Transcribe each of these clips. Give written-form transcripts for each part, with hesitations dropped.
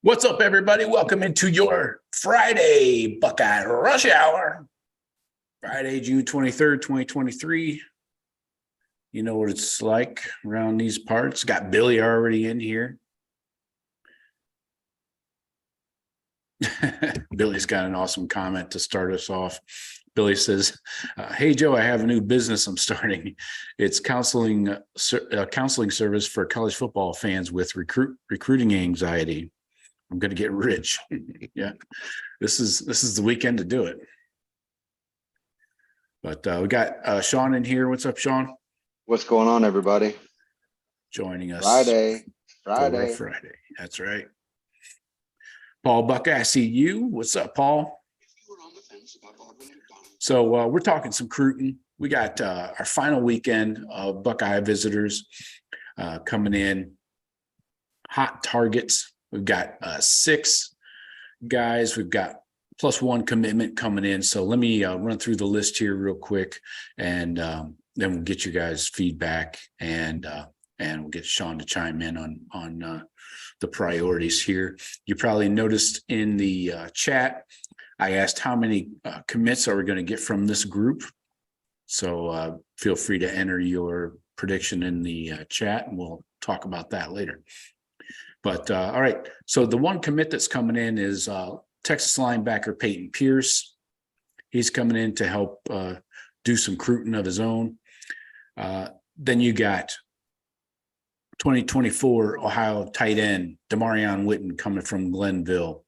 What's up, everybody? Welcome into your Friday Buckeye Rush Hour. Friday, June 23rd, 2023. You know what it's like around these parts. Got Billy already in here. Billy's got an awesome comment to start us off. Billy says, hey, Joe, I have a new business I'm starting. It's counseling service for college football fans with recruiting anxiety. I'm going to get rich. Yeah, this is the weekend to do it. But we got Sean in here. What's up, Sean? What's going on, everybody? Joining us Friday. Friday. That's right. Paul Buckeye, I see you. What's up, Paul? So we're talking some recruiting. We got our final weekend of Buckeye visitors coming in. Hot targets. We've got 6 guys. We've got plus 1 commitment coming in. So let me run through the list here real quick, and then we'll get you guys feedback, and we'll get Sean to chime in on the priorities here. You probably noticed in the chat, I asked how many commits are we going to get from this group. So feel free to enter your prediction in the chat, and we'll talk about that later. But all right, so the one commit that's coming in is Texas linebacker Peyton Pierce. He's coming in to help do some recruiting of his own. Then you got 2024 Ohio tight end Demarion Witten coming from Glenville.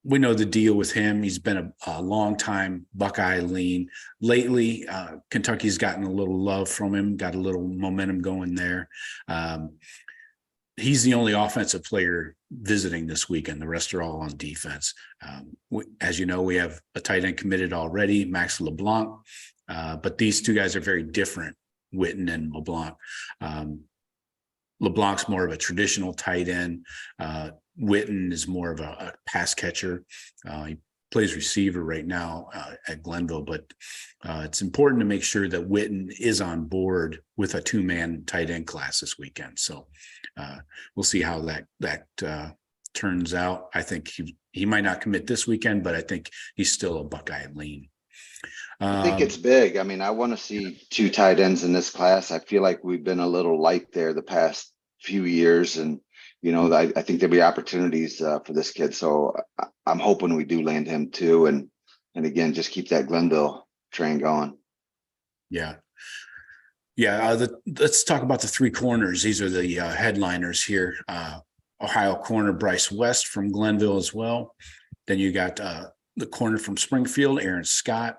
We know the deal with him. He's been a long time Buckeye lean. Lately, Kentucky's gotten a little love from him, got a little momentum going there. He's the only offensive player visiting this weekend. The rest are all on defense. As you know, we have a tight end committed already, Max LeBlanc, but these 2 guys are very different, Witten and LeBlanc. LeBlanc's more of a traditional tight end. Witten is more of a pass catcher. He plays receiver right now at Glenville, but it's important to make sure that Witten is on board with a 2-man tight end class this weekend. So we'll see how that turns out. I think he might not commit this weekend, but I think he's still a Buckeye lean. I think it's big. I mean, I want to see 2 tight ends in this class. I feel like we've been a little light there the past few years, and I think there'll be opportunities for this kid. So I'm hoping we do land him too, and again, just keep that Glenville train going. Yeah. Let's talk about the 3 corners. These are the headliners here. Ohio corner Bryce West from Glenville as well. Then you got the corner from Springfield, Aaron Scott.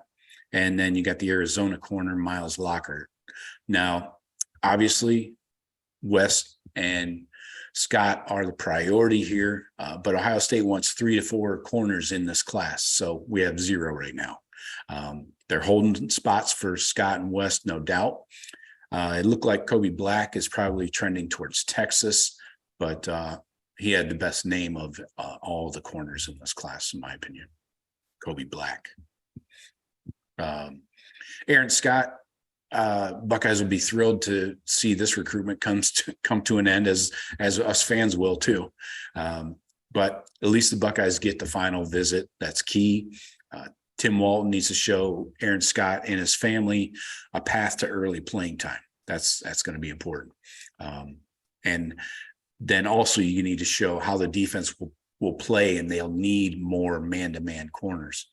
And then you got the Arizona corner, Miles Lockhart. Now, obviously, West and Scott are the priority here, but Ohio State wants 3 to 4 corners in this class. So we have 0 right now. They're holding spots for Scott and West, no doubt. It looked like Kobe Black is probably trending towards Texas, but he had the best name of all the corners in this class, in my opinion. Kobe Black. Aaron Scott, Buckeyes will be thrilled to see this recruitment come to an end, as us fans will too. But at least the Buckeyes get the final visit. That's key. Tim Walton needs to show Aaron Scott and his family a path to early playing time. That's going to be important. And then also you need to show how the defense will play, and they'll need more man-to-man corners.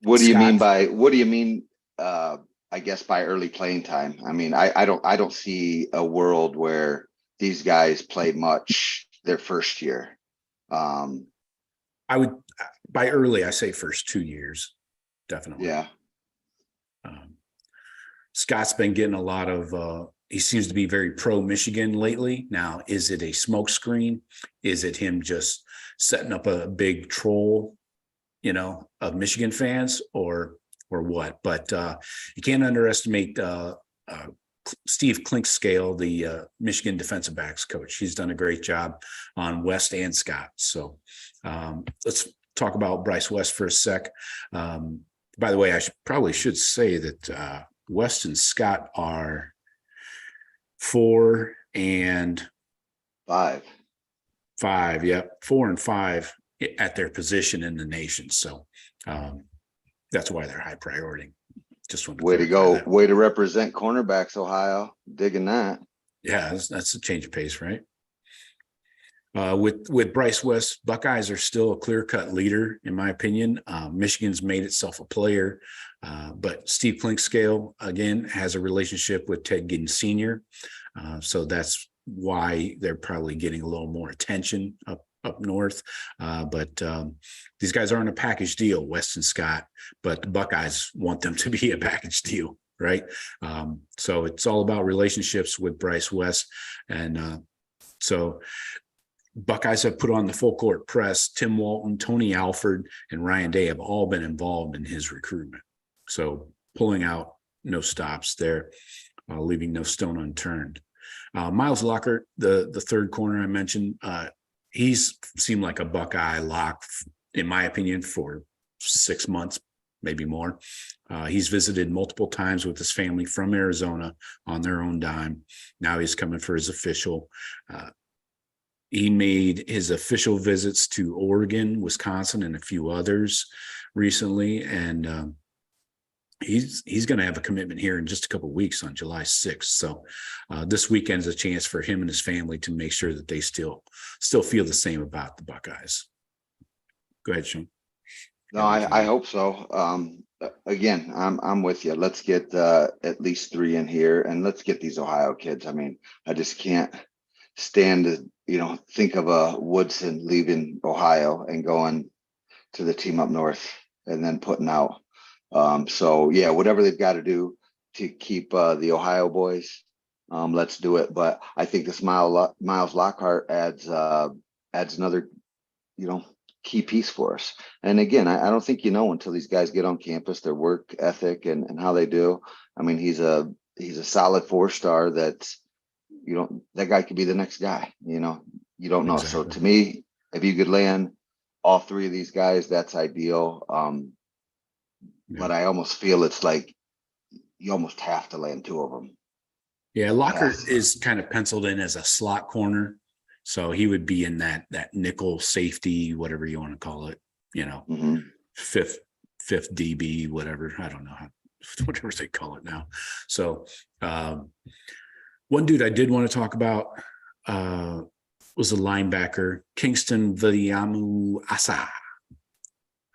What do you mean I guess by early playing time? I mean, I don't see a world where these guys play much their first year. I would, by early, I say first 2 years, definitely. Yeah. Scott's been getting a lot of, he seems to be very pro Michigan lately. Now, is it a smokescreen? Is it him just setting up a big troll, of Michigan fans, or what? But you can't underestimate Steve Clinkscale, the Michigan defensive backs coach. He's done a great job on West and Scott. So let's talk about Bryce West for a sec. By the way, I probably should say that West and Scott are 4 and 5. 5, yep, 4 and 5 at their position in the nation. So that's why they're high priority. Just want to Way to clarify go. that. Way to represent cornerbacks, Ohio. Digging that. Yeah, that's a change of pace, right? With Bryce West, Buckeyes are still a clear-cut leader, in my opinion. Michigan's made itself a player, but Steve Clinkscale, again, has a relationship with Ted Ginn Sr., so that's why they're probably getting a little more attention up north. But these guys aren't a package deal, West and Scott, but the Buckeyes want them to be a package deal, right? So it's all about relationships with Bryce West. And so Buckeyes have put on the full court press. Tim Walton, Tony Alford, and Ryan Day have all been involved in his recruitment. So pulling out no stops there, leaving no stone unturned. Miles Lockhart, the third corner I mentioned, he's seemed like a Buckeye lock, in my opinion, for 6 months, maybe more. He's visited multiple times with his family from Arizona on their own dime. Now he's coming for his official. He made his official visits to Oregon, Wisconsin, and a few others recently. And he's going to have a commitment here in just a couple of weeks on July 6th. So this weekend's a chance for him and his family to make sure that they still feel the same about the Buckeyes. Go ahead, Sean. No, I hope so. Again, I'm with you. Let's get at least 3 in here, and let's get these Ohio kids. I mean, I just can't stand to, think of a Woodson leaving Ohio and going to the team up north and then putting out. So yeah, whatever they've got to do to keep the Ohio boys, let's do it. But I think this Miles Lockhart adds another, key piece for us. And again, I don't think until these guys get on campus, their work ethic and how they do. I mean, he's a solid 4-star that's, that guy could be the next guy, you don't know. Exactly. So to me, if you could land all 3 of these guys, that's ideal. But I almost feel it's like you almost have to land 2 of them. Yeah, Lockhart is kind of penciled in as a slot corner. So he would be in that nickel safety, whatever you want to call it, fifth DB, whatever. I don't know whatever they call it now. So one dude I did want to talk about was a linebacker, Kingston Viliamu Asa.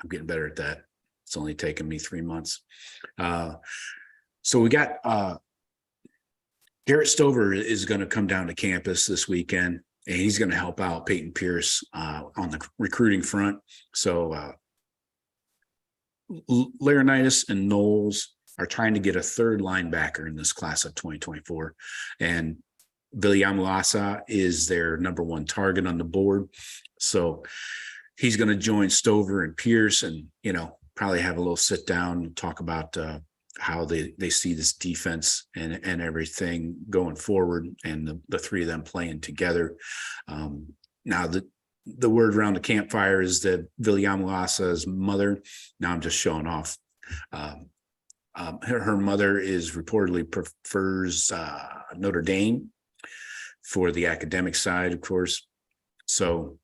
I'm getting better at that. It's only taken me 3 months. So we got Garrett Stover is going to come down to campus this weekend, and he's going to help out Peyton Pierce on the recruiting front. So Laurinaitis and Knowles are trying to get a third linebacker in this class of 2024. And Viliamuasa is their number 1 target on the board. So he's going to join Stover and Pierce and, probably have a little sit down and talk about how they see this defense and everything going forward, and the 3 of them playing together. Now the word around the campfire is that Viliamuasa's mother, now I'm just showing off, her mother reportedly prefers Notre Dame for the academic side, of course. So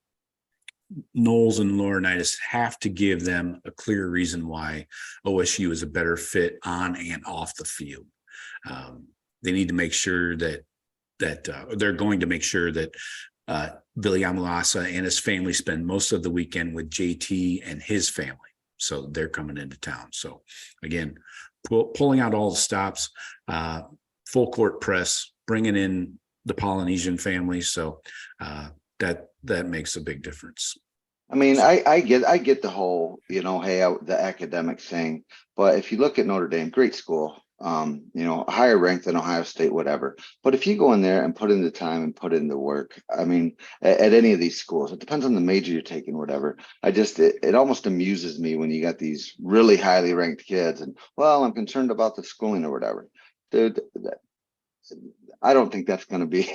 Knowles and Laurinaitis have to give them a clear reason why OSU is a better fit on and off the field. They need to make sure that they're going to make sure that Viliamuasa and his family spend most of the weekend with JT and his family. So they're coming into town. So again, pulling out all the stops, full court press, bringing in the Polynesian family. So that makes a big difference. I mean, I get the whole, the academic thing, but if you look at Notre Dame, great school, higher ranked than Ohio State, whatever. But if you go in there and put in the time and put in the work, I mean, at any of these schools, it depends on the major you're taking, whatever. It almost amuses me when you got these really highly ranked kids and, well, I'm concerned about the schooling or whatever. Dude, I don't think that's going to be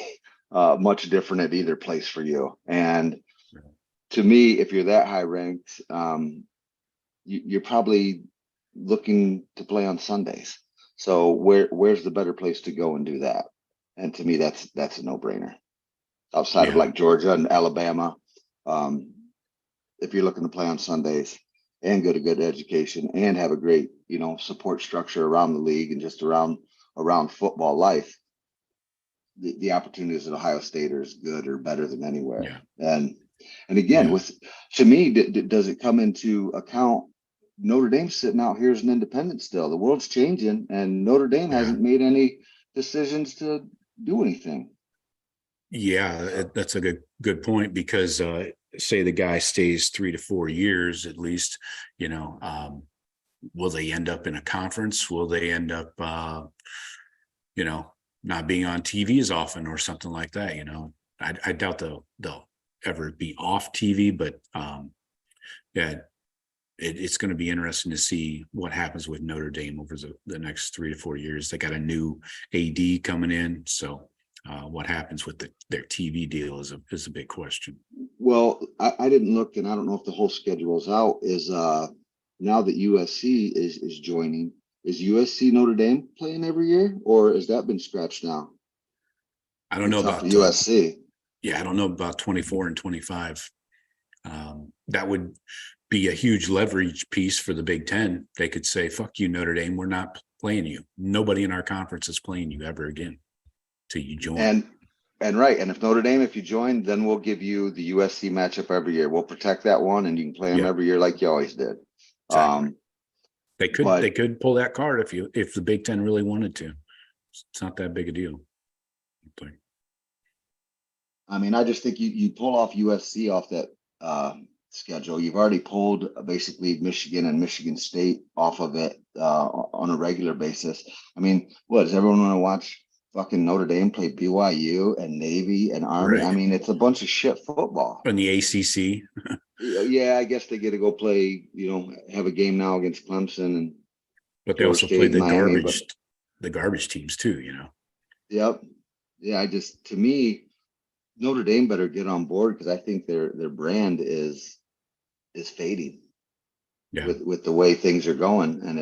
much different at either place for you. And to me, if you're that high ranked, you're probably looking to play on Sundays. So where's the better place to go and do that? And to me, that's a no-brainer. outside of Yeah. like Georgia and Alabama. If you're looking to play on Sundays and get a good education and have a great, support structure around the league and just around football life, the opportunities at Ohio State are as good or better than anywhere. Yeah. And again, Yeah. to me, does it come into account? Notre Dame's sitting out here as an independent still. The world's changing, and Notre Dame hasn't made any decisions to do anything. Yeah, that's a good point, because say the guy stays 3 to 4 years at least, will they end up in a conference? Will they end up not being on TV as often or something like that? I doubt they'll ever be off TV, but yeah, it's going to be interesting to see what happens with Notre Dame over the next 3 to 4 years. They got a new AD coming in, so what happens with their TV deal is a big question. Well, I didn't look, and I don't know if the whole schedule is out. Is now that USC is joining, is USC Notre Dame playing every year, or has that been scratched now? I don't know about USC. Yeah, I don't know about 24 and 25. That would be a huge leverage piece for the Big Ten. They could say, "Fuck you, Notre Dame. We're not playing you. Nobody in our conference is playing you ever again till you join." And right, and if you join, then we'll give you the USC matchup every year. We'll protect that one, and you can play them every year like you always did. Exactly. They could pull that card if the Big Ten really wanted to. It's not that big a deal. I mean, I just think you pull off USC off that schedule. You've already pulled basically Michigan and Michigan State off of it on a regular basis. I mean, what does everyone want to watch? Fucking Notre Dame play BYU and Navy and Army. Right. I mean, it's a bunch of shit football. And the ACC. Yeah, I guess they get to go play. Have a game now against Clemson, but they also play the garbage teams too. Yep. Yeah, to me, Notre Dame better get on board, because I think their brand is fading. Yeah. With the way things are going, and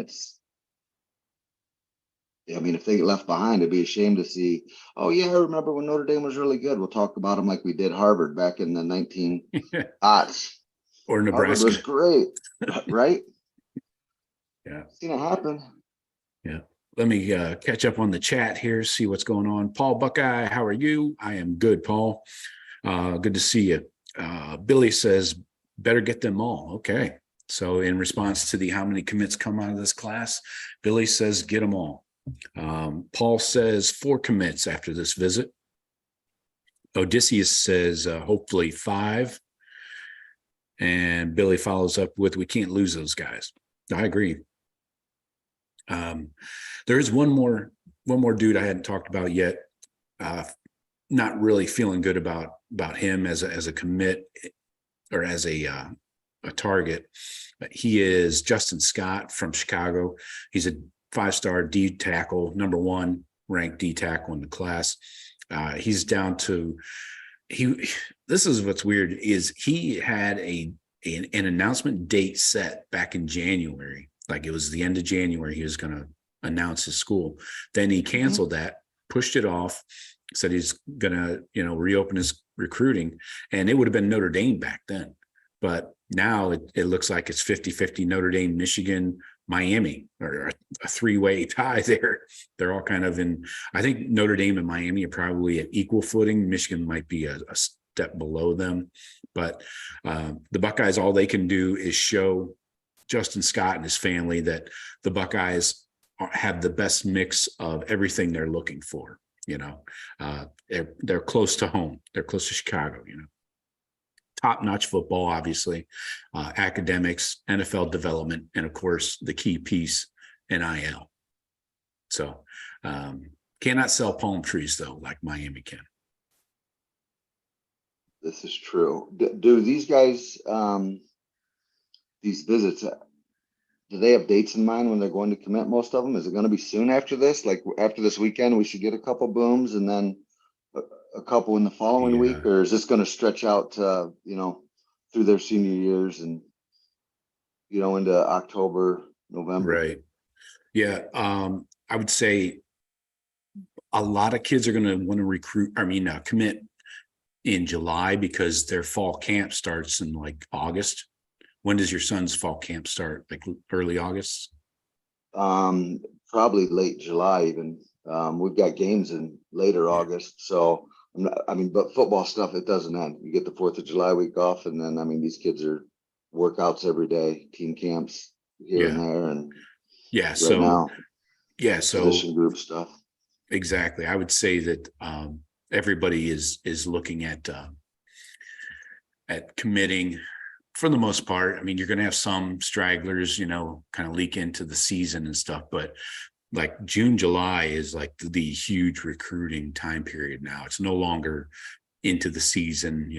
I mean, if they get left behind, it'd be a shame to see. Oh yeah, I remember when Notre Dame was really good. We'll talk about them like we did Harvard back in the 1900s. Or Nebraska. Harvard was great, right? Yeah, seen it happen. Yeah. Let me catch up on the chat here, see what's going on. Paul Buckeye, how are you? I am good, Paul. Good to see you. Billy says, better get them all. Okay. So in response to how many commits come out of this class, Billy says, get them all. Paul says 4 commits after this visit. Odysseus says, hopefully 5. And Billy follows up with, we can't lose those guys. I agree. There is one more dude I hadn't talked about yet. Not really feeling good about him as a commit or as a target. He is Justin Scott from Chicago. He's a 5-star D tackle, number 1 ranked D tackle in the class. He's down to this is what's weird is he had an announcement date set back in January. Like it was the end of January, he was going to announce his school. Then he canceled that, pushed it off, said he's going to, reopen his recruiting, and it would have been Notre Dame back then. But now it looks like it's 50-50 Notre Dame, Michigan, Miami, or a 3-way tie there. They're all kind of in, I think Notre Dame and Miami are probably at equal footing. Michigan might be a step below them, but the Buckeyes, all they can do is show Justin Scott and his family that the Buckeyes have the best mix of everything they're looking for. They're close to home. They're close to Chicago, top-notch football, obviously, academics, NFL development, and of course the key piece, NIL. So cannot sell palm trees though, like Miami can. This is true. Do these guys, these visits, do they have dates in mind when they're going to commit? Most of them, is it going to be soon after this? Like after this weekend, we should get a couple booms, and then a couple in the following week, or is this going to stretch out to, through their senior years and, into October, November? Right. Yeah. I would say a lot of kids are going to want to commit, in July because their fall camp starts in like August. When does your son's fall camp start? Like early August? Probably late July even. We've got games in later August. So but football stuff, it doesn't end. You get the 4th of July week off, and then these kids are workouts every day, team camps here and there, and right now, position group stuff. Exactly. I would say that everybody is looking at committing for the most part. I mean, you're going to have some stragglers, kind of leak into the season and stuff, but like June, July is like the huge recruiting time period now. It's no longer into the season,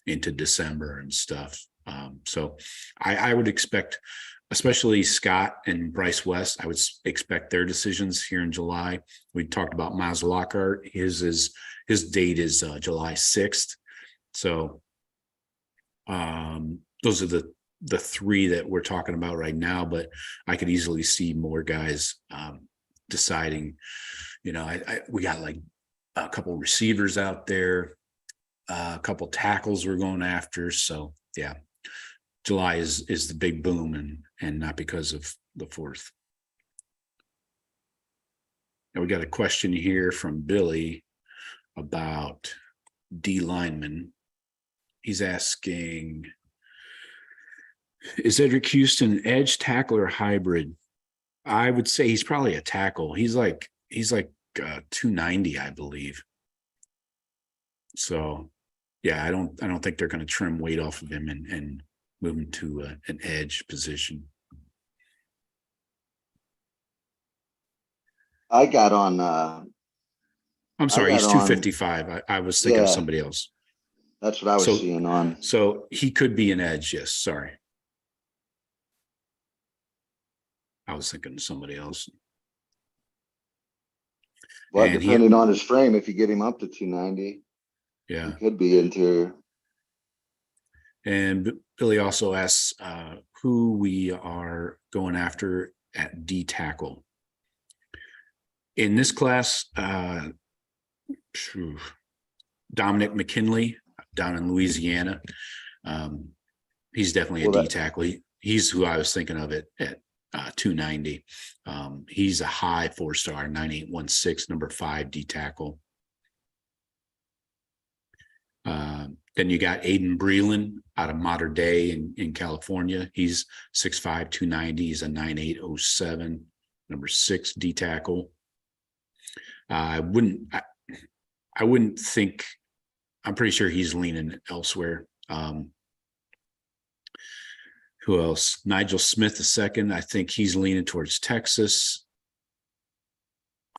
into December and stuff. So I would expect, especially Scott and Bryce West, I would expect their decisions here in July. We talked about Miles Lockhart. His date is July 6th. So those are the three that we're talking about right now, but I could easily see more guys deciding, we got like a couple receivers out there, a couple tackles we're going after. So yeah, July is the big boom, and not because of the 4th. Now we got a question here from Billy about D linemen. He's asking, is Edric Houston edge, tackle, or hybrid? I would say he's probably a tackle. He's like 290, I believe. So yeah, I don't think they're going to trim weight off of him and move him to an edge position. I got on. I'm sorry, he's 255. I was thinking of somebody else. That's what I was seeing on. So he could be an edge. Yes. Sorry. I was thinking of somebody else. Well, depending on his frame, if you get him up to 290, he could be interior. And Billy also asks who we are going after at D tackle. In this class, Dominic McKinley down in Louisiana. He's definitely a D tackle. He's who I was thinking of at 290. He's a high 4-star, 9816, number 5 D tackle. Then you got Aiden Breland out of Mater Dei in California. He's 6'5", 290. He's a 9807, number 6 D tackle. I wouldn't think, I'm pretty sure he's leaning elsewhere. Who else? Nigel Smith II. I think he's leaning towards Texas.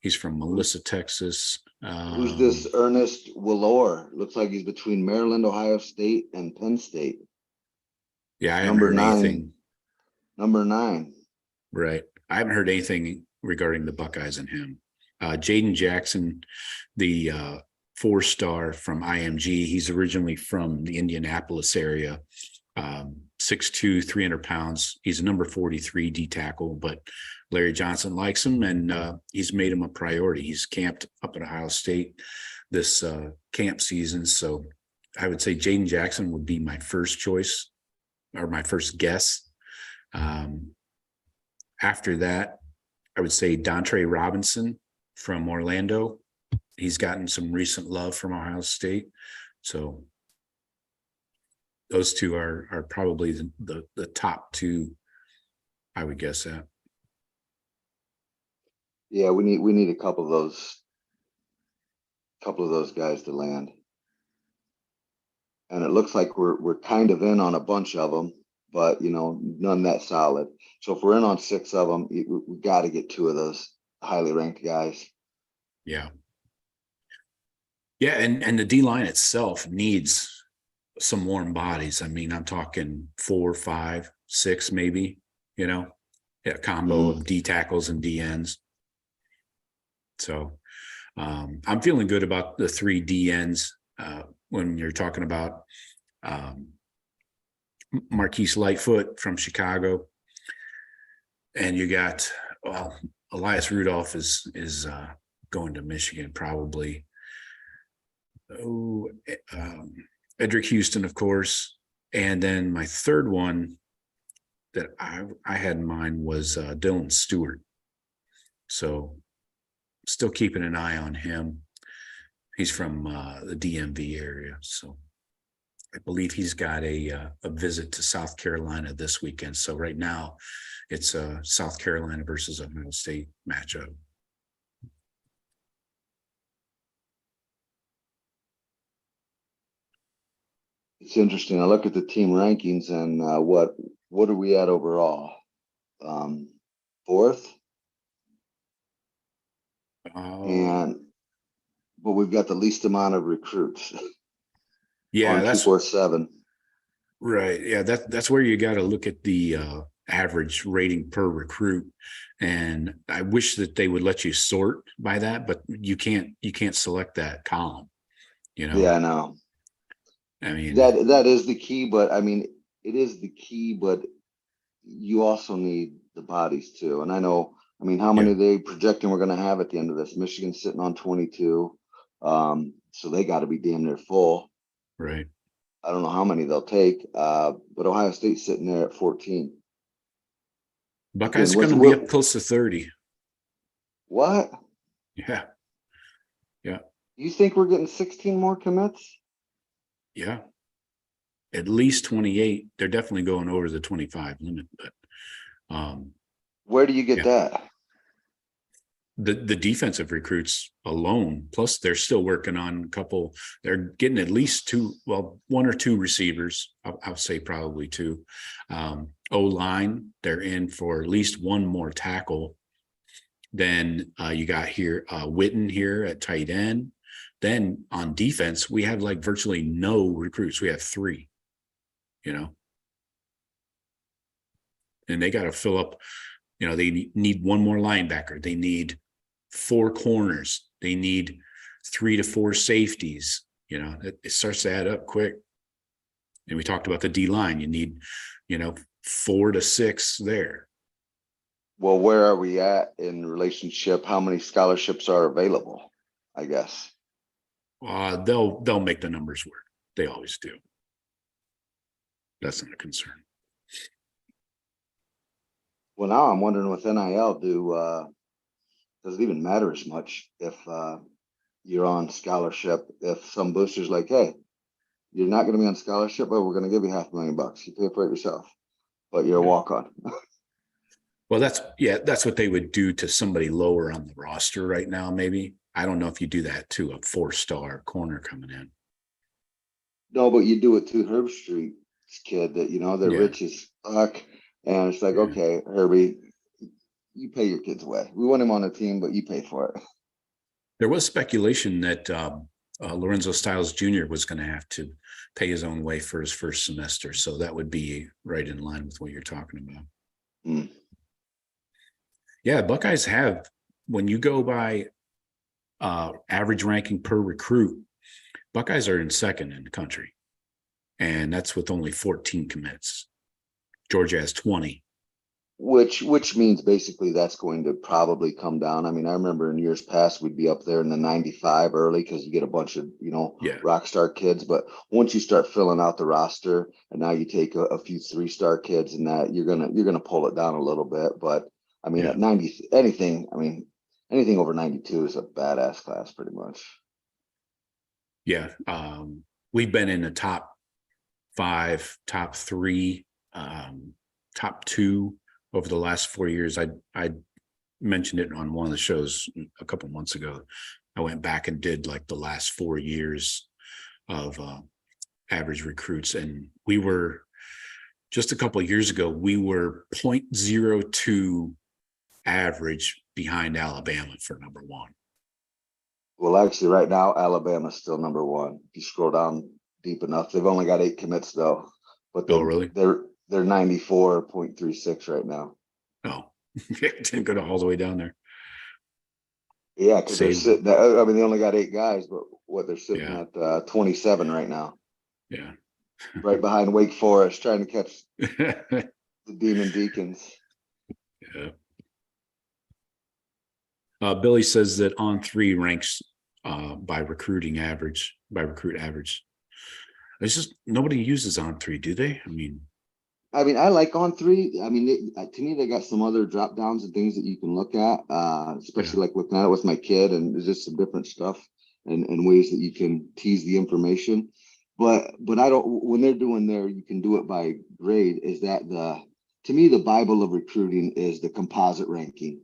He's from Melissa, Texas. Who's this Ernest Willor? Looks like he's between Maryland, Ohio State, and Penn State. Yeah, I haven't heard anything. Number 9. Right. I haven't heard anything regarding the Buckeyes and him. Jaden Jackson, the 4-star from IMG. He's originally from the Indianapolis area. 6'2", 300 pounds. He's a number 43 D tackle, but Larry Johnson likes him, and he's made him a priority. He's camped up at Ohio State this camp season. So I would say Jaden Jackson would be my first choice, or my first guess. After that, I would say Dontre Robinson from Orlando. He's gotten some recent love from Ohio State. So those two are probably the top 2, I would guess that. Yeah, we need a couple of those guys to land. And it looks like we're kind of in on a bunch of them, but none that solid. So if we're in on 6 of them, we got to get 2 of those highly ranked guys. Yeah. Yeah, and the D line itself needs some warm bodies. I mean, I'm talking 4, 5, 6, maybe, a combo of D tackles and D ends. So I'm feeling good about the 3 D ends when you're talking about Marquise Lightfoot from Chicago. And you got, Elias Rudolph is going to Michigan probably. Edric Houston, of course. And then my third one that I had in mind was Dylan Stewart. So still keeping an eye on him. He's from the DMV area. So I believe he's got a visit to South Carolina this weekend. So right now it's South Carolina versus Ohio State matchup. It's interesting. I look at the team rankings and what are we at overall? Fourth, and but we've got the least amount of recruits. Yeah, on that's 247. right. Yeah, that's where you got to look at the average rating per recruit. And I wish that they would let you sort by that, but you can't select that column, you know. Yeah, I know. I mean, that is the key, but I mean, it is the key, but you also need the bodies too. And I know, I mean, how many are they projecting we're going to have at the end of this? Michigan's sitting on 22. So they got to be damn near full. right. I don't know how many they'll take, but Ohio State's sitting there at 14. Buckeyes Again, are going to be up close to 30. What? Yeah. Yeah. You think we're getting 16 more commits? Yeah. At least 28. They're definitely going over the 25 limit, but where do you get that? The defensive recruits alone, plus they're still working on a couple. They're getting at least one or two receivers. I'll say probably two. O-line, they're in for at least one more tackle. Then you got here Witten here at tight end. Then on defense, we have like virtually no recruits. We have 3, you know, and they got to fill up. You know, they need one more linebacker. They need 4 corners. They need 3 to 4 safeties. You know, it starts to add up quick. And we talked about the D line. You need, 4 to 6 there. Well, where are we at in relationship? How many scholarships are available? I guess. They'll make the numbers work. They always do. That's not a concern. Well, now I'm wondering with NIL, does it even matter as much if you're on scholarship? If some booster's like, hey, you're not going to be on scholarship, but we're going to give you $500,000. You pay for it yourself, but you're a walk-on. Well, that's what they would do to somebody lower on the roster right now, maybe. I don't know if you do that to a 4-star corner coming in. No, but you do it to Herb Street's kid that, they're rich as fuck. And it's like, okay, Herbie, you pay your kids away. We want him on the team, but you pay for it. There was speculation that Lorenzo Styles Jr. was going to have to pay his own way for his first semester. So that would be right in line with what you're talking about. Mm. Yeah, Buckeyes have, when you go by average ranking per recruit, Buckeyes are in second in the country. And that's with only 14 commits. Georgia has 20. Which means basically that's going to probably come down. I mean, I remember in years past, we'd be up there in the 95 early because you get a bunch of, rock star kids. But once you start filling out the roster and now you take a few 3-star kids and that you're going to pull it down a little bit. But I mean, at 90, anything over 92 is a badass class pretty much. Yeah. We've been in the top 5, top 3, top 2 over the last 4 years. I mentioned it on one of the shows a couple months ago. I went back and did like the last 4 years of average recruits. And we were just a couple of years ago, we were 0.02 average behind Alabama for number 1. Well, actually right now, Alabama's still number 1. If you scroll down deep enough, they've only got 8 commits though, but really? They're 94.36 right now. Oh, didn't go all the way down there. Yeah, because they're sitting. They only got 8 guys, but they're sitting at 27 right now. Yeah, right behind Wake Forest, trying to catch the Demon Deacons. Yeah. Billy says that On3 ranks by recruit average. It's just nobody uses On3, do they? I mean, I like On3. I mean, to me, they got some other drop downs and things that you can look at, especially like looking at it with my kid, and there's just some different stuff and ways that you can tease the information. But I don't, when they're doing there, you can do it by grade. Is that to me, the Bible of recruiting is the composite ranking.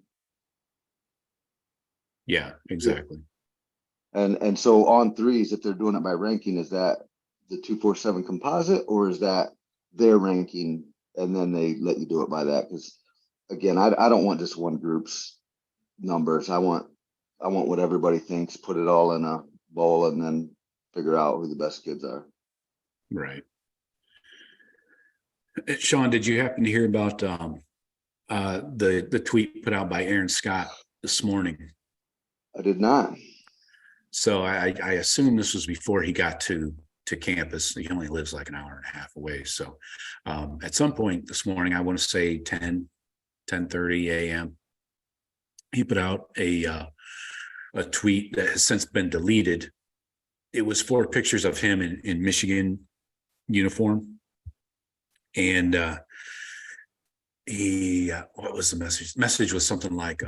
Yeah, exactly. And so On3s, if they're doing it by ranking, is that the 247 composite, or is that their ranking and then they let you do it by that? Because again, I don't want just one group's numbers. I want what everybody thinks, put it all in a bowl, and then figure out who the best kids are. Right. Sean, did you happen to hear about the tweet put out by Aaron Scott this morning? I did not. So I assume this was before he got to campus. He only lives like an hour and a half away. So at some point this morning, I want to say 10:30 a.m., he put out a tweet that has since been deleted. It was 4 pictures of him in Michigan uniform. And what was the message? Message was something like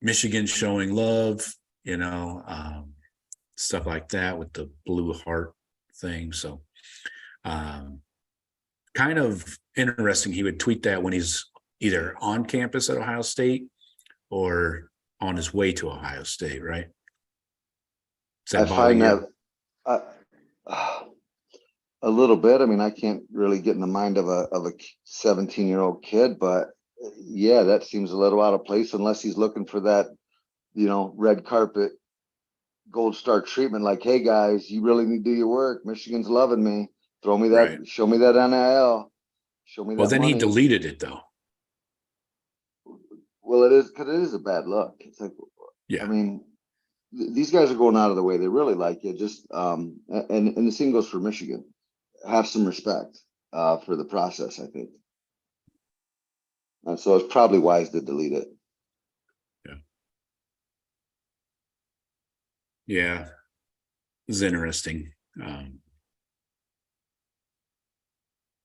Michigan showing love, stuff like that with the blue heart thing. So kind of interesting. He would tweet that when he's either on campus at Ohio State or on his way to Ohio State, right? I find that a little bit. I mean, I can't really get in the mind of a 17-year-old kid, but yeah, that seems a little out of place unless he's looking for that, red carpet, gold star treatment. Like, hey guys, you really need to do your work. Michigan's loving me. Throw me that, right. Show me that NIL. Show me that. Well, then money. He deleted it though. Well, it is, because it is a bad look. It's like, yeah. I mean, these guys are going out of the way. They really like you. Just and the same goes for Michigan. Have some respect for the process, I think. So it's probably wise to delete it. Yeah, it's interesting.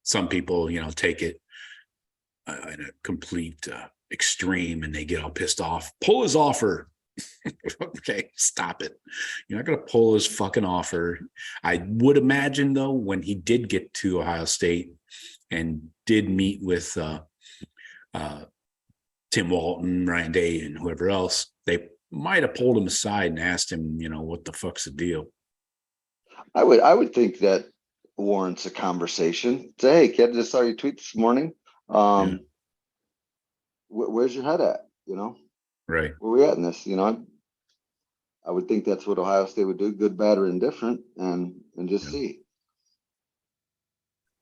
Some people, take it in a complete extreme, and they get all pissed off. Pull his offer. Okay, stop it. You're not going to pull his fucking offer. I would imagine, though, when he did get to Ohio State and did meet with Tim Walton, Ryan Day, and whoever else, they might have pulled him aside and asked him, what the fuck's the deal? I would think that warrants a conversation. Say, hey, kid, just saw your tweet this morning. Where's your head at? Right. Where we at in this? I would think that's what Ohio State would do, good, bad, or indifferent, and just see.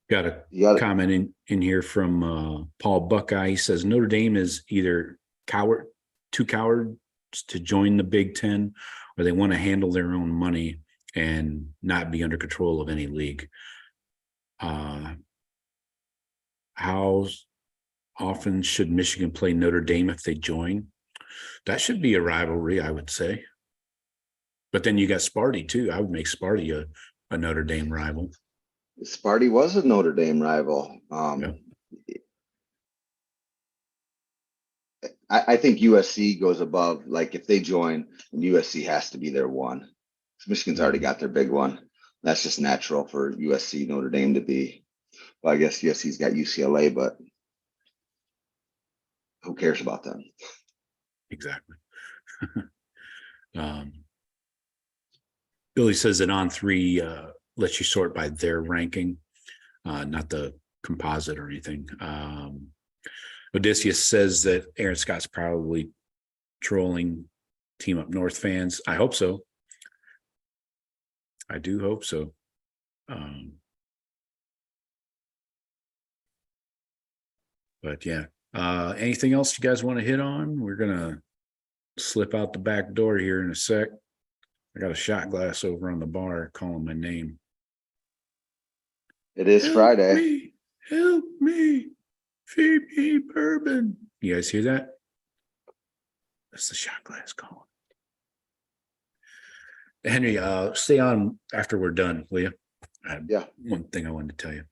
Got a comment in here from Paul Buckeye. He says Notre Dame is either too cowards to join the Big Ten, or they want to handle their own money and not be under control of any league. How often should Michigan play Notre Dame if they join? That should be a rivalry, I would say. But then you got Sparty too. I would make Sparty a Notre Dame rival. Sparty was a Notre Dame rival. I think USC goes above. Like, if they join, USC has to be their one. Michigan's already got their big one. That's just natural for USC, Notre Dame to be. Well, I guess USC's got UCLA, but who cares about them? Exactly. Billy says that On3 lets you sort by their ranking, not the composite or anything. Odysseus says that Aaron Scott's probably trolling Team Up North fans. I hope so. I do hope so. But yeah, anything else you guys want to hit on? We're going to slip out the back door here in a sec. I got a shot glass over on the bar calling my name. It is Friday. Help me. Feed me bourbon. You guys hear that? That's the shot glass calling. Henry, stay on after we're done, will you? Yeah. One thing I wanted to tell you.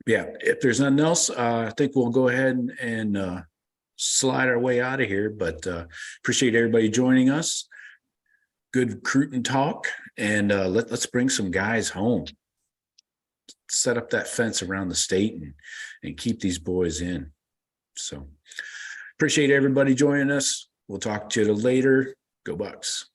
Yeah, if there's nothing else, I think we'll go ahead and slide our way out of here. But appreciate everybody joining us. Good recruiting talk, and let's bring some guys home. Set up that fence around the state and keep these boys in. So appreciate everybody joining us. We'll talk to you later. Go Bucks.